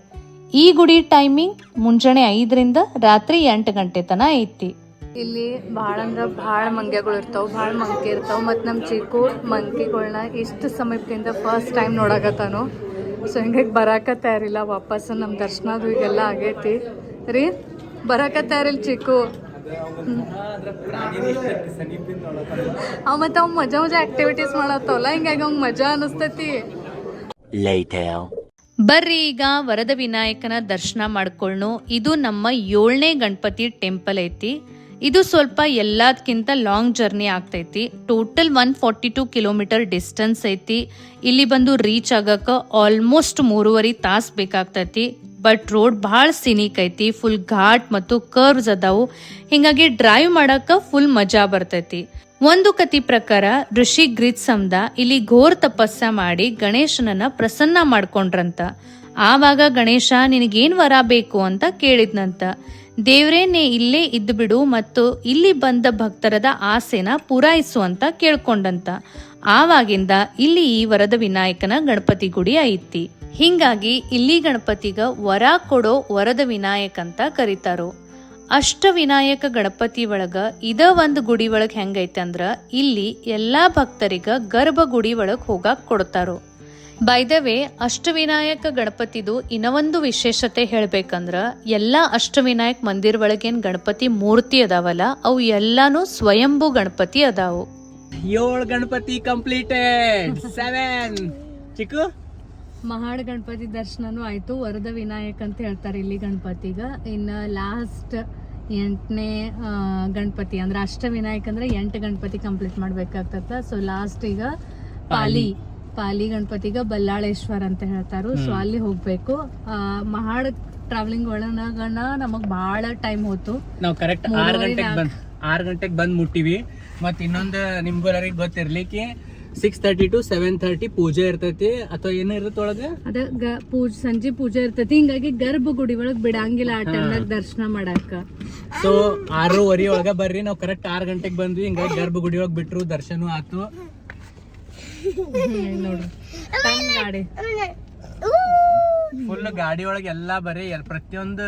ಈ ಗುಡಿ ಟೈಮಿಂಗ್ ಮುಂಜಾನೆ 5ರಿಂದ ರಾತ್ರಿ 8 ಗಂಟೆ ತನ ಐತಿ. ಇಲ್ಲಿ ಭಾಳ ಅಂದ್ರೆ ಭಾಳ ಮಂಗ್ಯಗಳು ಇರ್ತಾವೆ, ಭಾಳ ಮಂಕಿ ಇರ್ತಾವೆ. ಮತ್ತು ನಮ್ಮ ಚಿಕ್ಕು ಮಂಕಿಗಳನ್ನ ಇಷ್ಟು ಸಮೀಪದಿಂದ ಫಸ್ಟ್ ಟೈಮ್ ನೋಡಕತ್ತಾನು. ಸೊ ಹಿಂಗಾಗಿ ಬರಾಕ ತಯಾರಿಲ್ಲ ವಾಪಸ್. ನಮ್ಮ ದರ್ಶನದು ಈಗೆಲ್ಲ ಆಗೈತಿ ರೀ, ಬರಾಕ ತಯಾರಿಲ್ಲ ಚಿಕ್ಕು. ಮತ್ತು ಅವ್ ಮಜಾ ಆಕ್ಟಿವಿಟೀಸ್ ಮಾಡತ್ತವಲ್ಲ, ಹಿಂಗಾಗಿ ಅವ್ಗೆ ಮಜಾ ಅನಿಸ್ತೈತಿ. ಬರ್ರಿ ಈಗ ವರದ ವಿನಾಯಕನ ದರ್ಶನ ಮಾಡ್ಕೊಳ್ಳು. ಇದು ನಮ್ಮ 7ನೇ ಗಣಪತಿ ಟೆಂಪಲ್ ಐತಿ. ಇದು ಸ್ವಲ್ಪ ಎಲ್ಲದಕ್ಕಿಂತ ಲಾಂಗ್ ಜರ್ನಿ ಆಗ್ತೈತಿ. ಟೋಟಲ್ 142 ಕಿಲೋಮೀಟರ್ ಡಿಸ್ಟೆನ್ಸ್ ಐತಿ. ಇಲ್ಲಿ ಬಂದು ರೀಚ್ ಆಗಕ್ಕೆ ಆಲ್ಮೋಸ್ಟ್ 3.5 ತಾಸು ಬೇಕಾಗ್ತೈತಿ. ಬಟ್ ರೋಡ್ ಭಾಳ ಸಿನಿಕ್ ಐತಿ, ಫುಲ್ ಘಾಟ್ ಮತ್ತು ಕರ್ವ್ಸ್ ಅದಾವು. ಹಿಂಗಾಗಿ ಡ್ರೈವ್ ಮಾಡಕ್ಕೆ ಫುಲ್ ಮಜಾ ಬರ್ತೈತಿ. ಒಂದು ಕತಿ ಪ್ರಕಾರ ಋಷಿ ಗ್ರಿತ್ಸಂದ ಇಲ್ಲಿ ಘೋರ್ ತಪಸ್ಸ ಮಾಡಿ ಗಣೇಶನನ್ನ ಪ್ರಸನ್ನ ಮಾಡ್ಕೊಂಡ್ರಂತ. ಆವಾಗ ಗಣೇಶ ನಿನಗೇನ್ ವರ ಬೇಕು ಅಂತ ಕೇಳಿದ್ನಂತ. ದೇವ್ರೇನೆ ಇಲ್ಲೇ ಇದ್ದು ಬಿಡು ಮತ್ತು ಇಲ್ಲಿ ಬಂದ ಭಕ್ತರದ ಆಸೆನ ಪೂರೈಸು ಅಂತ ಕೇಳ್ಕೊಂಡಂತ. ಆವಾಗಿಂದ ಇಲ್ಲಿ ಈ ವರದ ವಿನಾಯಕನ ಗಣಪತಿ ಗುಡಿ ಐತಿ. ಹಿಂಗಾಗಿ ಇಲ್ಲಿ ಗಣಪತಿಗ ವರ ಕೊಡೋ ವರದ ವಿನಾಯಕ್ ಅಂತ ಕರೀತಾರೋ. ಅಷ್ಟವಿನಾಯಕ ಗಣಪತಿ ಒಳಗ ಇದ ಒಂದು ಗುಡಿ ಒಳಗೆ ಹೆಂಗೈತೆ ಅಂದ್ರ ಇಲ್ಲಿ ಎಲ್ಲಾ ಭಕ್ತರಿಗ ಗರ್ಭಗುಡಿ ಒಳಗೆ ಹೋಗಾಕ್ ಕೊಡ್ತಾರೋ. ಬೈ ದ ವೇ, ಅಷ್ಟವಿನಾಯಕ ಗಣಪತಿದು ಇನ್ನೊಂದು ವಿಶೇಷತೆ ಹೇಳ್ಬೇಕಂದ್ರ ಎಲ್ಲಾ ಅಷ್ಟವಿನಾಯಕ್ ಮಂದಿರ ಒಳಗೇನ್ ಗಣಪತಿ ಮೂರ್ತಿ ಅದಾವಲ್ಲ, ಅವು ಎಲ್ಲಾನು ಸ್ವಯಂಭೂ ಗಣಪತಿ ಅದಾವು.
7 ಗಣಪತಿ ಕಂಪ್ಲೀಟೆಡ್. 7 ಚಿಕ್ಕು
ಮಹಾಡ್ ಗಣಪತಿ ದರ್ಶನನೂ ಆಯ್ತು. ವರದ ವಿನಾಯಕ್ ಅಂತ ಹೇಳ್ತಾರೆ ಇಲ್ಲಿ ಗಣಪತಿಗ. ಇನ್ನು ಲಾಸ್ಟ್ 8ನೇ ಗಣಪತಿ ಅಂದ್ರೆ ಅಷ್ಟವಿನಾಯಕ್ ಅಂದ್ರೆ 8 ಗಣಪತಿ ಕಂಪ್ಲೀಟ್ ಮಾಡ್ಬೇಕಾಗ್ತದ. ಸೊ ಲಾಸ್ಟ್ ಈಗ ಪಾಲಿ ಗಣಪತಿಗ ಬಲ್ಲಾಳೇಶ್ವರ ಅಂತ ಹೇಳ್ತಾರು. ಸೊ ಅಲ್ಲಿ ಹೋಗ್ಬೇಕು. ಮಹಾಡ್ ಟ್ರಾವೆಲಿಂಗ್ ಒಳಗ ನಮಗ್ ಬಹಳ ಟೈಮ್ ಹೋತು.
ನಾವು ಕರೆಕ್ಟ್ 6 ಗಂಟೆಗೆ ಬಂದ್ ಮುಟ್ಟಿವಿ. ಮತ್ ಇನ್ನೊಂದು ನಿಮ್ಗೆಲ್ಲರಿಗೆ ಗೊತ್ತಿರ್ಲಿಕ್ಕೆ 6:30 to 7:30 ಪೂಜೆ ಇರ್ತೈತಿ ಅಥವಾ ಏನ ಇರುತ್ತೆ ಒಳಗ,
ಅದ ಸಂಜೆ ಪೂಜೆ ಇರ್ತೈತಿ. ಹಿಂಗಾಗಿ ಗರ್ಭಗುಡಿ ಒಳಗ್ ಬಿಡಂಗಿಲ್ಲ ಆ ಟೈಮ್ನಾಗ ದರ್ಶನ ಮಾಡಾಕ.
ಸೊ 6:30 ಒಳಗ ಬರ್ರಿ. ನಾವು ಕರೆಕ್ಟ್ 6 ಗಂಟೆಗೆ ಬಂದ್ವಿ. ಹಿಂಗಾಗಿ ಗರ್ಭಗುಡಿ ಒಳಗ್ ಬಿಟ್ರು, ದರ್ಶನ ಆತು.
ನೋಡ್ರಿ ಗಾಡಿ
ಫುಲ್ ಗಾಡಿ ಒಳಗೆ ಎಲ್ಲಾ ಬರೀ ಪ್ರತಿಯೊಂದು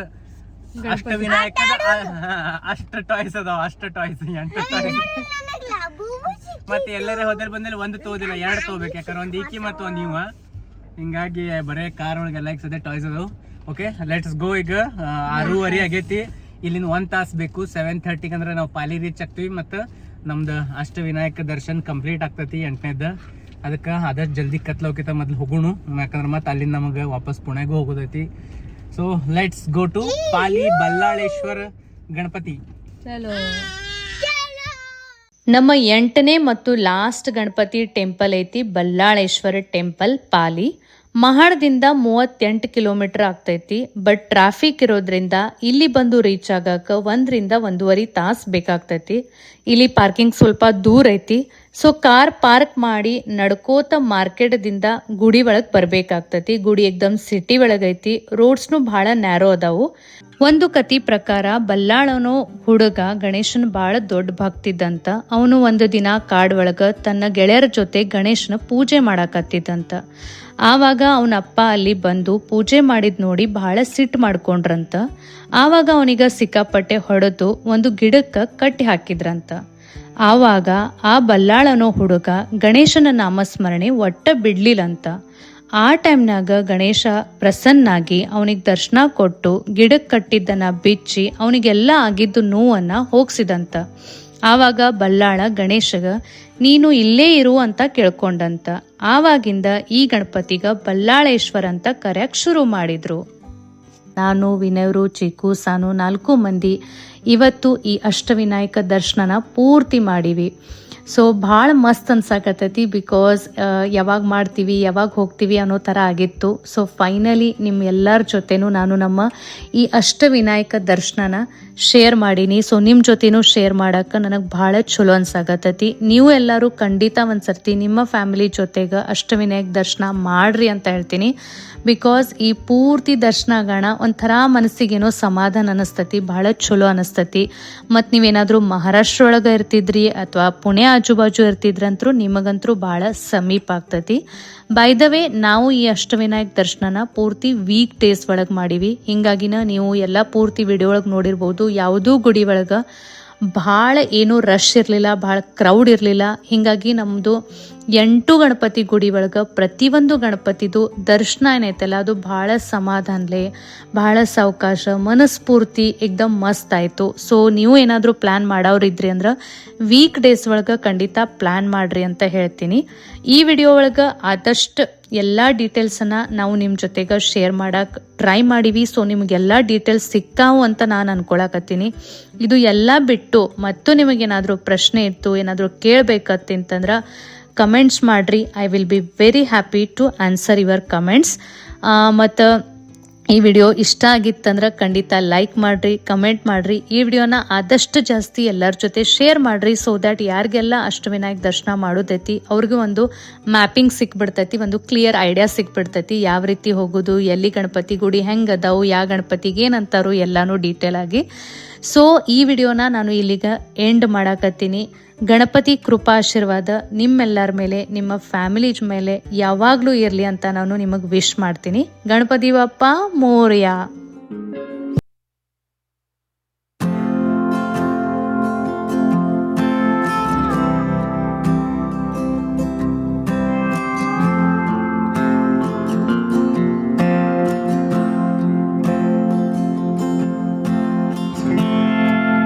ಅಷ್ಟವಿನಾಯಕ ಅಷ್ಟ ಟಾಯ್ಸ್ ಅದಾವ. 8 ಟಾಯ್ಸ್. ಮತ್ತೆ ಎಲ್ಲರೇ ಹೋದ್ರೆ ಬಂದಲ್ಲಿ 1 ತಗೋದಿಲ್ಲ, 2 ತಗೋಬೇಕು. ಯಾಕಂದ್ರೆ ಒಂದು ಈಕಿ ಮತ್ತು ಒಂದು ಇವ. ಹಿಂಗಾಗಿ ಬರೇ ಕಾರ್ ಒಳಗೆಲ್ಲ ಈಗ ಸದ್ಯ ಟಾಯ್ಸ್ ಅದಾವ. Okay, let's go. ಈಗ 6:30 ಆಗೈತಿ. ಇಲ್ಲಿಂದ 1 ತಾಸು ಬೇಕು. 7:30 ಅಂದ್ರೆ ನಾವು ಪಾಲಿ ರೀಚ್ ಆಗ್ತೀವಿ. ಮತ್ತು ನಮ್ದು ಅಷ್ಟವಿನಾಯಕ ದರ್ಶನ್ ಕಂಪ್ಲೀಟ್ ಆಗ್ತೈತಿ 8ನೇದ. ಅದಕ್ಕೆ ಆದಷ್ಟು ಜಲ್ದಿ ಕತ್ಲೋಕಿತ ಮೊದ್ಲು ಹೋಗೋಣ, ಯಾಕಂದ್ರೆ ಮತ್ತೆ ಅಲ್ಲಿಂದ ನಮಗೆ ವಾಪಸ್ ಪುಣೆಗೂ ಹೋಗೋದೈತಿ. ಸೊ ಲೆಟ್ಸ್ ಗೋ ಟು ಪಾಲಿ ಬಲ್ಲಾಳೇಶ್ವರ ಗಣಪತಿ.
ಚಲೋ. ನಮ್ಮ 8ನೇ ಮತ್ತು ಲಾಸ್ಟ್ ಗಣಪತಿ ಟೆಂಪಲ್ ಐತಿ ಬಲ್ಲಾಳೇಶ್ವರ ಟೆಂಪಲ್ ಪಾಲಿ. ಮಹಾಡದಿಂದ 38 ಕಿಲೋಮೀಟರ್ ಆಗ್ತೈತಿ. ಬಟ್ ಟ್ರಾಫಿಕ್ ಇರೋದ್ರಿಂದ ಇಲ್ಲಿ ಬಂದು ರೀಚ್ ಆಗಕ್ಕೆ 1 ರಿಂದ 1.5 ತಾಸು ಬೇಕಾಗ್ತೈತಿ. ಇಲ್ಲಿ ಪಾರ್ಕಿಂಗ್ ಸ್ವಲ್ಪ ದೂರ ಐತಿ. ಸೊ ಕಾರ್ ಪಾರ್ಕ್ ಮಾಡಿ ನಡ್ಕೋತ ಮಾರ್ಕೆಟ್ದಿಂದ ಗುಡಿ ಒಳಗೆ ಬರಬೇಕಾಗ್ತೈತಿ. ಗುಡಿ ಎಕ್ದಮ್ ಸಿಟಿ ಒಳಗೈತಿ. ರೋಡ್ಸ್ನು ಭಾಳ ನ್ಯಾರೋ ಅದಾವು. ಒಂದು ಕತಿ ಪ್ರಕಾರ ಬಲ್ಲಾಳನೋ ಹುಡುಗ ಗಣೇಶನ್ ಭಾಳ ದೊಡ್ಡ ಭಕ್ತಿದ್ದಂತ. ಅವನು ಒಂದು ದಿನ ಕಾಡ್ ಒಳಗ ತನ್ನ ಗೆಳೆಯರ ಜೊತೆ ಗಣೇಶನ ಪೂಜೆ ಮಾಡಾಕತ್ತಿದ್ದಂತ. ಆವಾಗ ಅವನ ಅಪ್ಪ ಅಲ್ಲಿ ಬಂದು ಪೂಜೆ ಮಾಡಿದ್ ನೋಡಿ ಬಹಳ ಸಿಟ್ಟು ಮಾಡ್ಕೊಂಡ್ರಂತ. ಆವಾಗ ಅವನಿಗ ಸಿಕ್ಕಾಪಟ್ಟೆ ಹೊಡೆದು ಒಂದು ಗಿಡಕ್ಕೆ ಕಟ್ಟಿ ಹಾಕಿದ್ರಂತ. ಆವಾಗ ಆ ಬಲ್ಲಾಳನೋ ಹುಡುಗ ಗಣೇಶನ ನಾಮಸ್ಮರಣೆ ಒಟ್ಟ ಬಿಡ್ಲಿಲ್ಲಂತ. ಆ ಟೈಮ್ನಾಗ ಗಣೇಶ ಪ್ರಸನ್ನಾಗಿ ಅವನಿಗೆ ದರ್ಶನ ಕೊಟ್ಟು ಗಿಡಕ್ಕೆ ಕಟ್ಟಿದ್ದನ್ನ ಬಿಚ್ಚಿ ಅವನಿಗೆಲ್ಲ ಆಗಿದ್ದು ನೋವನ್ನ ಹೋಗ್ಸಿದಂತ. ಆವಾಗ ಬಲ್ಲಾಳ ಗಣೇಶಗ ನೀನು ಇಲ್ಲೇ ಇರು ಅಂತ ಕೇಳ್ಕೊಂಡಂತ. ಆವಾಗಿಂದ ಈ ಗಣಪತಿಗ ಬಲ್ಲಾಳೇಶ್ವರ ಅಂತ ಕರೆಯಕ್ ಶುರು ಮಾಡಿದ್ರು. ನಾನು, ವಿನಯರು, ಚಿಕ್ಕು, ಸಾನು 4 ಮಂದಿ ಇವತ್ತು ಈ ಅಷ್ಟವಿನಾಯಕ ದರ್ಶನನ ಪೂರ್ತಿ ಮಾಡಿವಿ. ಸೊ ಭಾಳ ಮಸ್ತ್ ಅನ್ಸಾಕತ್ತೈತಿ. ಬಿಕಾಸ್ ಯಾವಾಗ ಮಾಡ್ತೀವಿ ಯಾವಾಗ ಹೋಗ್ತೀವಿ ಅನ್ನೋ ಥರ ಆಗಿತ್ತು. ಸೊ ಫೈನಲಿ ನಿಮ್ಮ ಎಲ್ಲರ ಜೊತೆನೂ ನಾನು ನಮ್ಮ ಈ ಅಷ್ಟವಿನಾಯಕ ದರ್ಶನನ ಶೇರ್ ಮಾಡೀನಿ. ಸೊ ನಿಮ್ಮ ಜೊತೆನೂ ಶೇರ್ ಮಾಡೋಕೆ ನನಗೆ ಭಾಳ ಚಲೋ ಅನ್ಸಾಕತ್ತೈತಿ. ನೀವು ಎಲ್ಲರೂ ಖಂಡಿತ ಒಂದ್ಸರ್ತಿ ನಿಮ್ಮ ಫ್ಯಾಮಿಲಿ ಜೊತೆಗೆ ಅಷ್ಟವಿನಾಯಕ ದರ್ಶನ ಮಾಡ್ರಿ ಅಂತ ಹೇಳ್ತೀನಿ. ಬಿಕಾಸ್ ಈ ಪೂರ್ತಿ ದರ್ಶನಗಣ ಒಂಥರ ಮನಸ್ಸಿಗೇನೋ ಸಮಾಧಾನ ಅನಿಸ್ತತಿ, ಭಾಳ ಚಲೋ ಅನಿಸ್ತತಿ. ಮತ್ತು ನೀವೇನಾದರೂ ಮಹಾರಾಷ್ಟ್ರ ಒಳಗೆ ಇರ್ತಿದ್ರಿ ಅಥವಾ ಪುಣೆ ಆಜುಬಾಜು ಇರ್ತಿದ್ರಂತರೂ ನಿಮಗಂತರೂ ಭಾಳ ಸಮೀಪ ಆಗ್ತತಿ. ಬೈ ದ ವೇ ನಾವು ಈ ಅಷ್ಟವಿನಾಯಕ ದರ್ಶನನ ಪೂರ್ತಿ ವೀಕ್ ಡೇಸ್ ಒಳಗೆ ಮಾಡೀವಿ. ಹಿಂಗಾಗಿನ ನೀವು ಎಲ್ಲ ಪೂರ್ತಿ ವಿಡಿಯೋ ಒಳಗೆ ನೋಡಿರ್ಬೋದು. ಯಾವುದೂ ಗುಡಿ ಒಳಗೆ ಭಾಳ ಏನೂ ರಶ್ ಇರಲಿಲ್ಲ, ಭಾಳ ಕ್ರೌಡ್ ಇರಲಿಲ್ಲ. ಹೀಗಾಗಿ ನಮ್ಮದು 8 ಗಣಪತಿ ಗುಡಿ ಒಳಗೆ ಪ್ರತಿಯೊಂದು ಗಣಪತಿದು ದರ್ಶನ ಏನೈತಲ್ಲ ಅದು ಭಾಳ ಸಮಾಧಾನಲೆ, ಭಾಳ ಸಾವಕಾಶ, ಮನಸ್ಫೂರ್ತಿ ಎಕ್ದಮ್ ಮಸ್ತ್ ಆಯಿತು. ಸೊ ನೀವು ಏನಾದರೂ ಪ್ಲ್ಯಾನ್ ಮಾಡೋರಿದ್ರಿ ಅಂದ್ರೆ ವೀಕ್ ಡೇಸ್ ಒಳಗೆ ಖಂಡಿತ ಪ್ಲ್ಯಾನ್ ಮಾಡಿರಿ ಅಂತ ಹೇಳ್ತೀನಿ. ಈ ವಿಡಿಯೋ ಒಳಗೆ ಆದಷ್ಟು ಎಲ್ಲ ಡೀಟೇಲ್ಸನ್ನು ನಾವು ನಿಮ್ಮ ಜೊತೆಗೆ ಶೇರ್ ಮಾಡೋಕೆ ಟ್ರೈ ಮಾಡೀವಿ. ಸೊ ನಿಮಗೆಲ್ಲ ಡೀಟೇಲ್ಸ್ ಸಿಗ್ತಾವು ಅಂತ ನಾನು ಅನ್ಕೊಳಕತ್ತೀನಿ. ಇದು ಎಲ್ಲ ಬಿಟ್ಟು ಮತ್ತು ನಿಮಗೇನಾದರೂ ಪ್ರಶ್ನೆ ಇತ್ತು, ಏನಾದರೂ ಕೇಳಬೇಕಂತಂದ್ರೆ ಕಮೆಂಟ್ಸ್ ಮಾಡಿರಿ. I will be very happy to answer your comments. ಮತ್ತು ಈ ವಿಡಿಯೋ ಇಷ್ಟ ಆಗಿತ್ತಂದ್ರೆ ಖಂಡಿತ ಲೈಕ್ ಮಾಡಿರಿ, ಕಮೆಂಟ್ ಮಾಡಿರಿ. ಈ ವಿಡಿಯೋನ ಆದಷ್ಟು ಜಾಸ್ತಿ ಎಲ್ಲರ ಜೊತೆ ಶೇರ್ ಮಾಡಿರಿ. ಸೊ ದ್ಯಾಟ್ ಯಾರಿಗೆಲ್ಲ ಅಷ್ಟವಿನಾಯಕ ದರ್ಶನ ಮಾಡೋದೈತಿ ಅವ್ರಿಗೆ ಒಂದು ಮ್ಯಾಪಿಂಗ್ ಸಿಕ್ಬಿಡ್ತೈತಿ, ಒಂದು ಕ್ಲಿಯರ್ ಐಡಿಯಾ ಸಿಕ್ಬಿಡ್ತೈತಿ. ಯಾವ ರೀತಿ ಹೋಗೋದು, ಎಲ್ಲಿ ಗಣಪತಿ ಗುಡಿ ಹೆಂಗೆ ಅದಾವು, ಯಾವ ಗಣಪತಿಗೆ ಏನಂತಾರು ಎಲ್ಲನೂ ಡೀಟೇಲ್ ಆಗಿ. ಸೊ ಈ ವಿಡಿಯೋನ ನಾನು ಇಲ್ಲಿಗೆ ಎಂಡ್ ಮಾಡಾಕತ್ತೀನಿ. ಗಣಪತಿ ಕೃಪಾಶೀರ್ವಾದ ನಿಮ್ಮೆಲ್ಲರ ಮೇಲೆ, ನಿಮ್ಮ ಫ್ಯಾಮಿಲಿ ಮೇಲೆ ಯಾವಾಗಲೂ ಇರಲಿ ಅಂತ ನಾನು ನಿಮಗೆ ವಿಶ್ ಮಾಡ್ತೀನಿ. ಗಣಪತಿ ಬಪ್ಪ ಮೋರ್ಯ.